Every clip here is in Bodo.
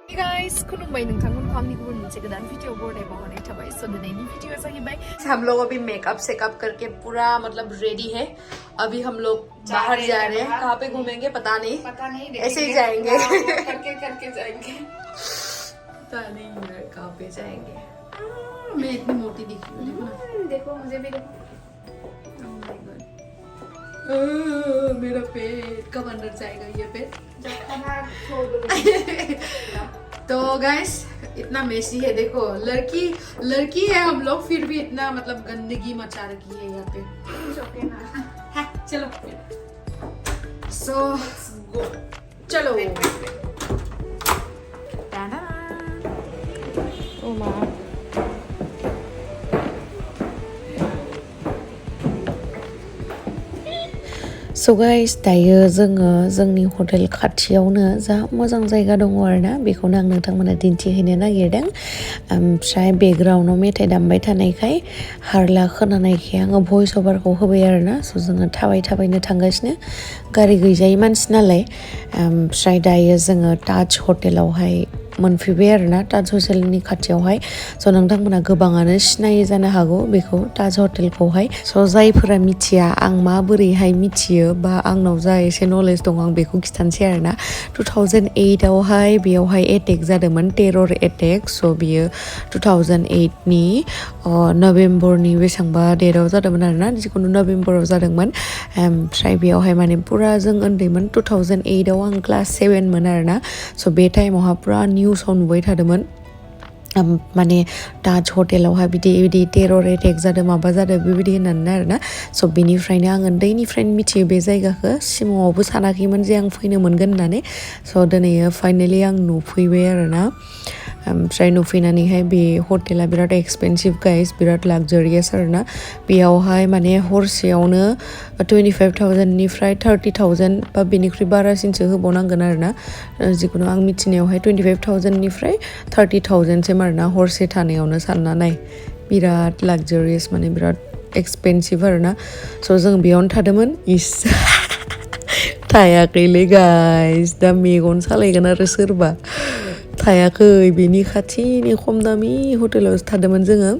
Hey guys, Khulumbai nwngthang आंनि गुबुन मोनसे गोदान वीडियो बरायबा हरनाय थाबाय सो दिनैनि वीडियो जाहैबाय हम लोग अभी मेकअप सेकअप करके पूरा मतलब रेडी है अभी हम लोग बाहर जा रहे हैं कहाँ पे घूमेंगे पता नहीं ऐसे ही जाएंगे करके जाएंगे पता नहीं कहाँ पे जाएंगे मैं इतनी मोटी दिख रही हूँ देखो मुझे भी देखो मेरा पेट कब अंदर जाएगा ये पेट तो गाइस इतना मेसी है देखो लड़की है हम लोग फिर भी इतना मतलब गंदगी मचा रखी है यहाँ पे है चलो सो चलो ओ माँ So guys, दायो जोङो जोंनि हटेल खाथियावनो जा मोजां जायगा दङ आरोना बेखौनो आं नोंथांमोननो दिन्थिहैनो नागिरदों ओमफ्राय बेकग्राउन्डआव मेथाइ दामबाय थानायखाय हारला खोनानायखाय आङो भइस अभारखौ होबाय आरोना स' जोङो थाबायनो थांगासिनो गारि गैजायै मानसि नालाय ओमफ्राय दायो जोङो ताज हटेलावहाय मोनफैबाय आरोना ताज हटेलनि खाथियावहाय स' नोंथांमोना गोबाङानो सिनायो जानो हागौ बेखौ ताज हटेलखौहाय स' जायफोरा मिथिया आं माबोरैहाय मिथियो बा आंनाव जा एसे नलेज दं आं बेखौ खिथानोसै आरोना 2008 आवहाय बेयावहाय एटेक जादोंमोन टेरर एटेक स' बियो 2008 नि नभेम्बरनि बेसेबांबा डेटआव जादोंमोन आरोना जिखुनु नभेम्बराव जादोंमोन ओमफ्राय बेयावहाय माने पुरा जों उन्दैमोन 2008 आव आं क्लास 7 मोन आरोना स' बे टाइमावहा पुरा निउसाव नुबाय थादोंमोन माने ताज हटेलावहाय बिदि टेरर एटेक जादों माबा जादों बेबायदि होननानै आरोना स' बेनिफ्रायनो आं उन्दैनिफ्रायनो मिथियो बे जायगाखौ सिमाङावबो सानाखैमोन जे आं फैनो मोनगोन होननानै स' दिनै फाइनेलि आं नुफैबाय आरोना ओमफ्राय नुफैनानैहाय बे हटेला बिराद एक्सपेनसिभ गाइस बिराद लाक्जारियास आरोना बेयावहाय माने हरसेयावनो 25,000 निफ्राय 30,000 बा बेनिख्रुइ बारासिनसो होबावनांगोन आरोना जिखुनु आं मिथिनायावहाय 25,000 निफ्राय 30,000 सिम आरोना हरसे थानायावनो सानना नाय बिराद लाक्जारियास माने बिराद एक्सपेनसिभ आरोना स' जों बेयावनो थादोंमोन इस थायाखैलै गाइस दा मेगन सालायगोन आरो सोरबा थायाखै बेनि खाथिनि खम दामि हटेलावसो थादोंमोन जोङो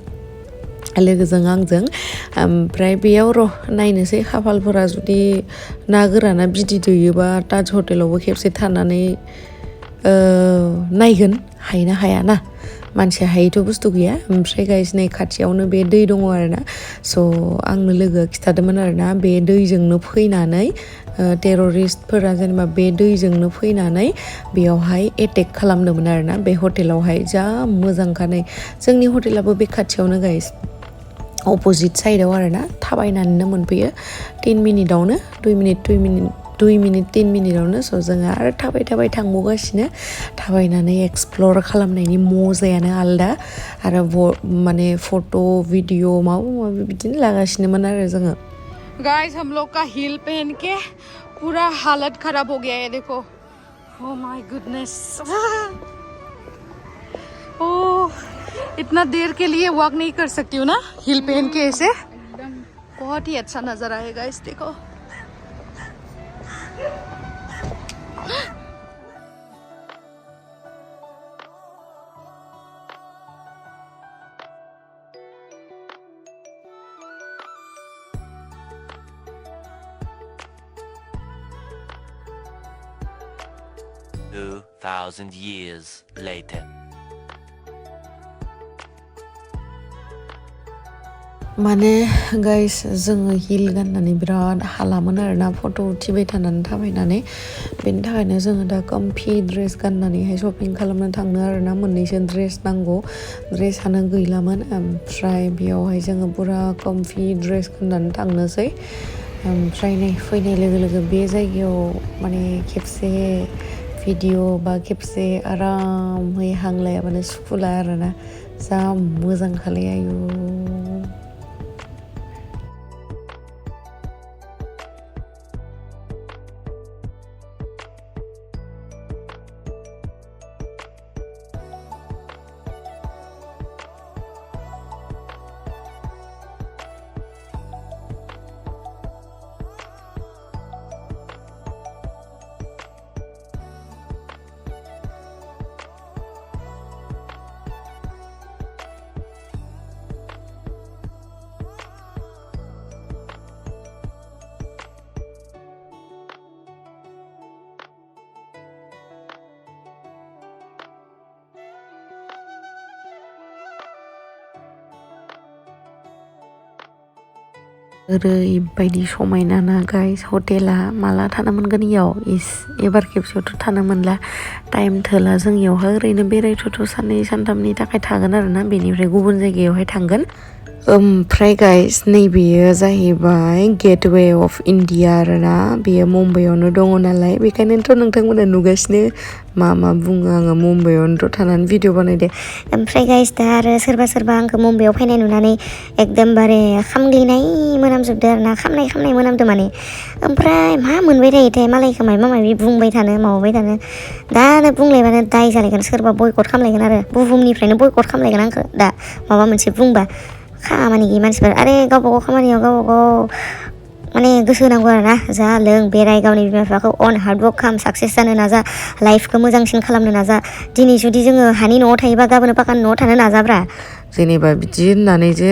लोगोजों आंजों ओमफ्राय बेयाव र' नायनोसै खाफालफोरा जुदि ना गोराना बिदै दैयोबा ताज हटेलावबो खेबसे थानानै नायगोन हायोना हायाना मानसिया हायैथ' बुस्थु गैया ओमफ्राय गाइस नै खाथियावनो बे दै दङ आरोना स' आंनो लोगोआ खिथादोंमोन आरोना बे दैजोंनो फैनानै टेररिस्टफोरा जेनेबा बे दैजोंनो फैनानै बेयावहाय एटेक खालामदोंमोन आरोना बे हटेलावहाय जा मोजांखा नै जोंनि हटेलाबो बे खाथियावनो गाइस अपोजिट साइडआव आरोना थाबायनानैनो मोनफैयो 3 मिनिटावनो 2 मिनिट 3 मिनिटावनो स' जोङो आरो थाबाय थांबावगासिनो थाबायनानै एक्सप्लर खालामनायनि मजायानो आलदा आरो माने फट' भिडिअ माबा माबि बिदिनो लागासिनोमोन आरो जोङो गाइस हम लोग का हिल पहन के पूरा हालत खराब हो गया है देखो ओह माय गुडनेस ओह इतना देर के लिए वॉक नहीं कर सकती हूँ ना हिल पहन के ऐसे बहुत ही अच्छा नजर आएगा इस देखो Two 2,000 years later. माने गाइस जोङो हिल गाननानै बिराद हालामोन आरोना फट' उथिबाय थानानै थाबायनानै बेनि थाखायनो जोङो दा कम्फि ड्रेस गाननानैहाय शपिं खालामनो थांनो आरोना मोननैसो ड्रेस नांगौ ड्रेसानो गैलामोन ओमफ्राय बेयावहाय जोङो पुरा कम्फि ड्रेस गाननानै थांनोसै ओमफ्राय नै फैनाय लोगो बे जायगायाव माने खेबसे भिडिअ बा खेबसे आरामै हां लायाबानो सुखुला आरोना जा मोजां खालाय आयु ओरैबायदि समायना ना गाइस हटेला माला थानो मोनगोन इयाव एबार खेबसेयावथ' थानो मोनला टाइम थोला जों इयावहाय ओरैनो बेरायथ'थ' साननै सानथामनि थाखाय थागोन आरोना बेनिफ्राय गुबुन जायगायावहाय थांगोन ओमफ्राय गाइस नैबेयो जाहैबाय गेटवे अफ इन्डिया आरोना बेयो मुम्बाइआवनो दङ नालाय बेखायनोथ' नोंथांमोना नुगासिनो मा बुङो आङो मुम्बाइआवनोथ' थानानै भिडिअ बानायदो ओमफ्राय गाइस दा आरो सोरबा आंखौ मुम्बाइआव फैनाय नुनानै एकदमबारे खामग्लिनाय मोनामजोबदो आरोना खामनाय मोनामदो माने ओमफ्राय मा मोनबाय थायोथाय मालायखौ माबा माबि बुंबाय थानो माबाबाय थानो दानो बुंलायबानो दाय जालायगोन सोरबा बयकट खालामलायगोन आरो बुहुमनिफ्रायनो बयकट खालामलायगोन आंखौ दा माबा मोनसे बुंबा खामानि गैयि मानसिफोर आरे गावबा गाव खामानियाव गावबा गाव माने गोसो होनांगौ आरोना जा लों बेराय गावनि बिमा बिफाखौ अन हार्डवर्क खालाम साक्सेस जानो नाजा लाइफखौ मोजांसिन खालामनो नाजा दिनै जुदि जोङो हानि न'आव थायोबा गाबोन पाकानि न'आव थानो नाजाब्रा जेनेबा बिदि होननानै जे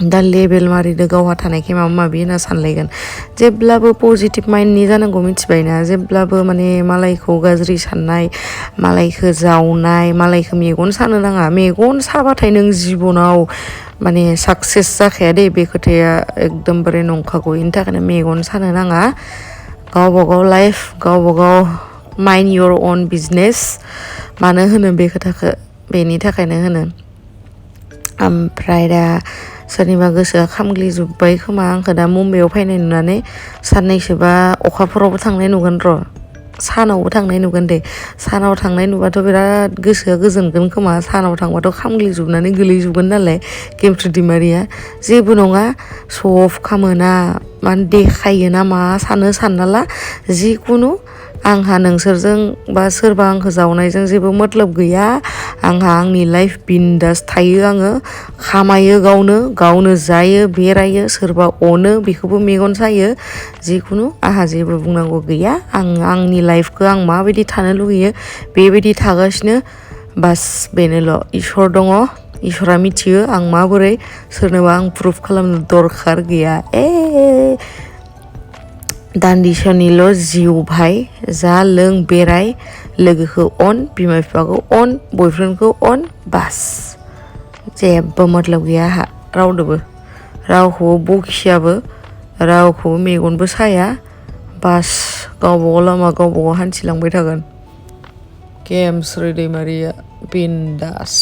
दा लेबेल मारिदो गावहा थानायखाय माबा माबि होनना सानलायगोन जेब्लाबो पजिटिभ माइन्डनि जानांगौ मिथिबायना जेब्लाबो माने मालायखौ गाज्रि साननाय मालायखौ जावनाय मालायखौ मेगन सानो नाङा मेगन साबाथाय नों जिबनाव माने साक्सेस जाखाया दे बे खोथाया एकदमबारे नंखागौ बेनि थाखायनो मेगन सानो नाङा गावबा गाव लाइफ गावबा गाव माइन्ड योर अन बिजनेस मानो होनो बे खोथाखौ बेनि थाखायनो होनो ओमफ्राय दा सोरनिबा गोसोआ खामग्लिजोब्बाय खोमा आंखौ दा मुम्बाइआव फैनाय नुनानै साननैसोबा अखाफोरावबो थांनाय नुगोन र' सानावबो थांनाय नुगोन दे सानाव थांनाय नुबाथ' बिराद गोसोआ गोजोनगोन खोमा सानाव थांबाथ' खामग्लिजोबनानै गोलैजोबगोन नालाय गेमथ्रु दैमारिया जेबो नङा सफ खामोना माने देखायो ना मा सानो सानना ला जिखुनु आंहा नोंसोरजों बा सोरबा आंखौ जावनायजों जेबो मतलब गैया आंहा आंनि लाइफ बिन्दास थायो आङो खामायो गावनो जायो बेरायो सोरबा अनो बेखौबो मेगन सायो जिखुनु आंहा जेबो बुंनांगौ गैया आं आंनि लाइफखौ आं माबायदि थानो लुगैयो बेबायदि थागासिनो बास बेनोल' इसोर दङ इसोरा मिथियो आं माबोरै सोरनोबा आं प्रुफ खालामनो दरखार गैया दान्दिसेनिल' जिउ भाइ जा लों बेराय लोगोखौ अन बिमा बिफाखौ अन बयफ्रेन्डखौ अन बास जेबो मतलब गैया आंहा रावदोबो रावखौबो बखियाबो रावखौबो मेगनबो साया बास गावबागाव लामा गावबागाव हान्थिलांबाय थागोन गेमस्रि दैमारिया बिन्दास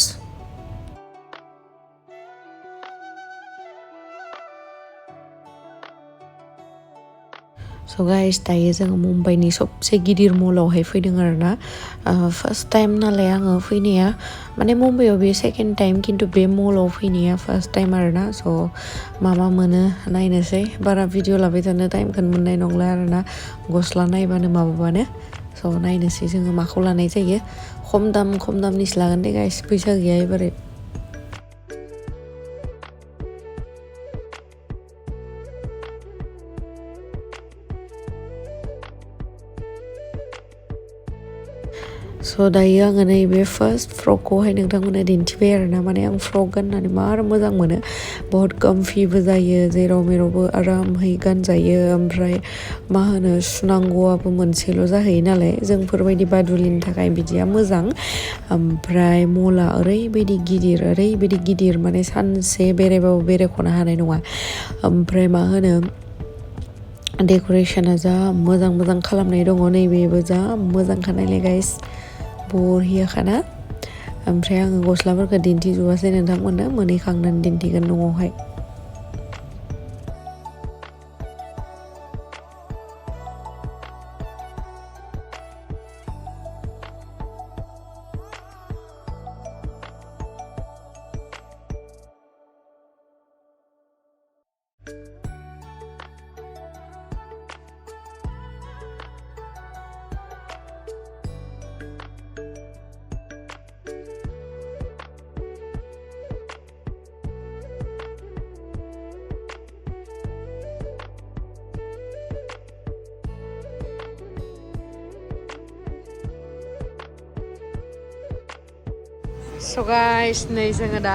स' गाइस दायो जोङो मुम्बाइनि सबसे गिदिर मलावहाय फैदों आरोना फार्स्ट टाइम नालाय आङो फैनाया माने मुम्बाइआव बे सेकेन्ड टाइम खिन्थु बे मलाव फैनाया फार्स्ट टाइम आरोना स' मा मोनो नायनोसै बारा भिडिअ लाबाय थानो टाइमखौनो मोननाय नंला आरोना गस्ला नायबानो माबाबानो स' नायनोसै जोङो माखौ लानाय जायो खम दामनिसो लागोन दे गाइस फैसा गैया एबारै स' दायो आङो नैबे फार्स्ट फ्रकखौहाय नोंथांमोननो दिन्थिबाय आरोना माने आं फ्रक गाननानै मार मोजां मोनो बहुत कम्फिबो जायो जेराव मेरावबो आरामहै गानजायो ओमफ्राय मा होनो सुनांगौआबो मोनसेल' जाहैयो नालाय जोंफोरबायदि बादुलिनि थाखाय बिदिया मोजां ओमफ्राय मला ओरैबायदि गिदिर माने सानसे बेरायबाबो बेरायख'नो हानाय नङा ओमफ्राय मा होनो डेक'रेसना जा मोजां खालामनाय दङ नैबेबो जा मोजांखा नायलाय गाइस बरियाखाना ओमफ्राय आङो गस्लाफोरखौ दिन्थिजोबासै नोंथांमोननो मोनहैखांनानै दिन्थिगोन न'आवहाय स' गाइस नै जोङो दा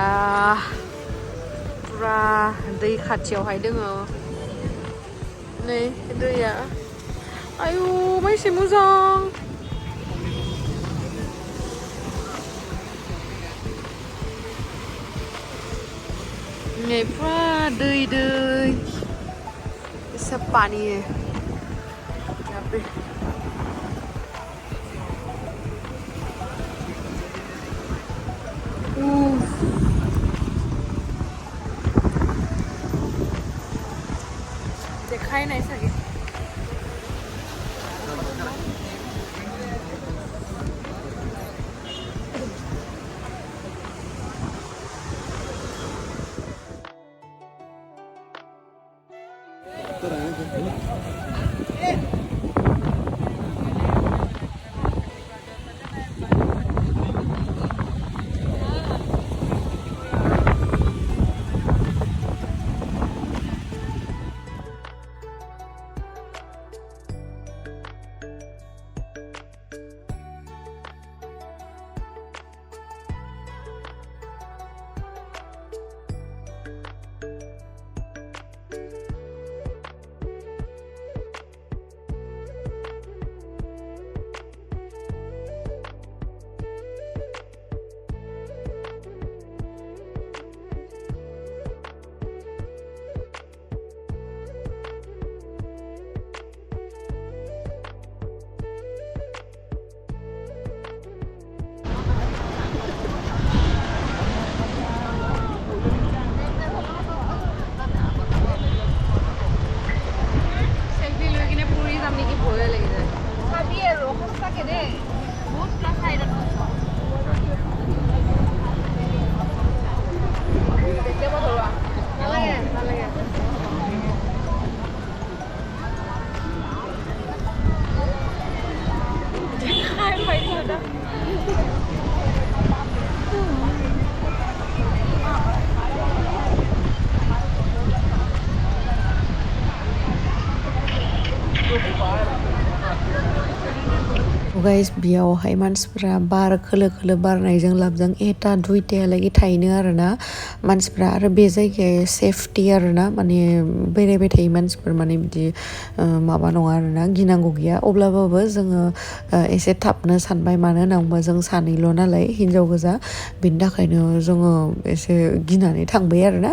पुरा दै खाथियावहाय दोङो नै दैया आयु माइसे मोजां नै पुरा दै सब पानी है यहाँ पे। देखा ही नहीं सके। गाइस बेयावहाय मानसिफ्रा बार खोलो खोलो बारनायजों लाबजों एटा दुइटायालागि थाइनो आरोना मानसिफ्रा आरो बे जायगाया सेफटि आरोना माने बेरायबाय थायो मानसिफोर माने बिदि माबा नङा आरोना गिनांगौ गैया अब्लाबो जोङो एसे थाबनो सानबाय मानो होनना जों सानैल' नालाय हिनजाव गोजा बेनि थाखायनो जोङो एसे गिनानै थांबाय आरोना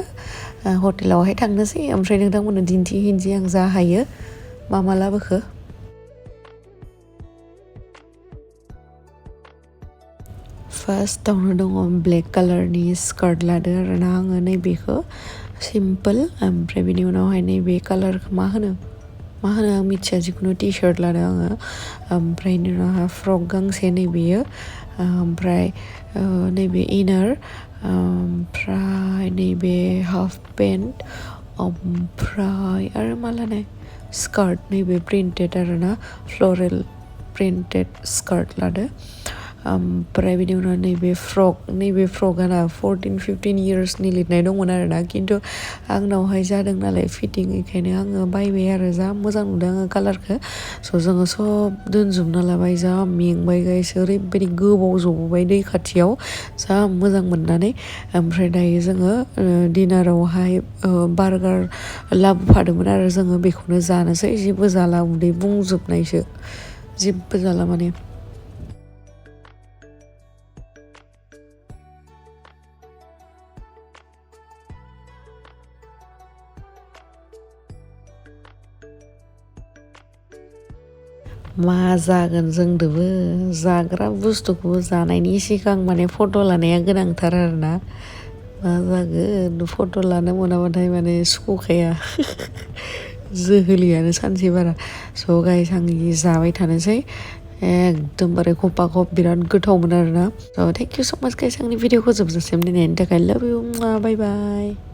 हटेलावहाय थांनोसै ओमफ्राय नोंथांमोननो दिन्थिहैनोसै आं जा हायो मा लाबोखो। फार्स्टआवनो दङ ब्लेक कालारनि स्कार्ट लादो आरोना आङो नैबेखौ सिम्पोल ओमफ्राय बिनि उनावहाय नैबे कालारखौ मा होनो आं मिथिया जिखुनु टि शार्ट लादों आङो ओमफ्राय बिनि उनावहाय फ्रक गांसे नैबेयो ओमफ्राय नैबे इनार ओमफ्राय नैबे हाफ पेन्ट ओमफ्राय आरो मा लानाय स्कार्ट नैबे प्रिन्टेड आरोना फ्लरेल प्रिन्टेड स्कार्ट लादो ओमफ्राय बिनि उनाव नैबे फ्रकआना 14-15 इयार्सनि लिरनाय दंमोन आरोना खिन्थु आंनावहाय जादों नालाय फिटिं बेखायनो आङो बायबाय आरो जा मोजां नुदों आङो कालारखौ स' जोङो सब दोनजोबना लाबाय जा मेंबाय गाइस ओरैबायदि गोबाव जबोबाय दै खाथियाव जा मोजां मोननानै ओमफ्राय दायो जोङो डिनारावहाय बार्गार लाबोफादोंमोन आरो जोङो बेखौनो जानोसै जेबो जाला उदै बुंजोबनायसो जेबो जाला माने। मा जागोन जोंदोबो जाग्रा बुस्थुखौबो जानायनि सिगां माने फट' लानाया गोनांथार आरोना मा जागोन फट' लानो मोनाबाथाय माने सुखुखाया जोहोलियानो सानसे बारा स' गाइस आं जाबाय थानोसै एकदमबारे खफा खफ बिराद गोथावमोन आरोना स' थेंक इउ स' माच गाइस आंनि भिडिअखौ जोबजासिम नायनायनि थाखाय लाभ इउ बाय बाय।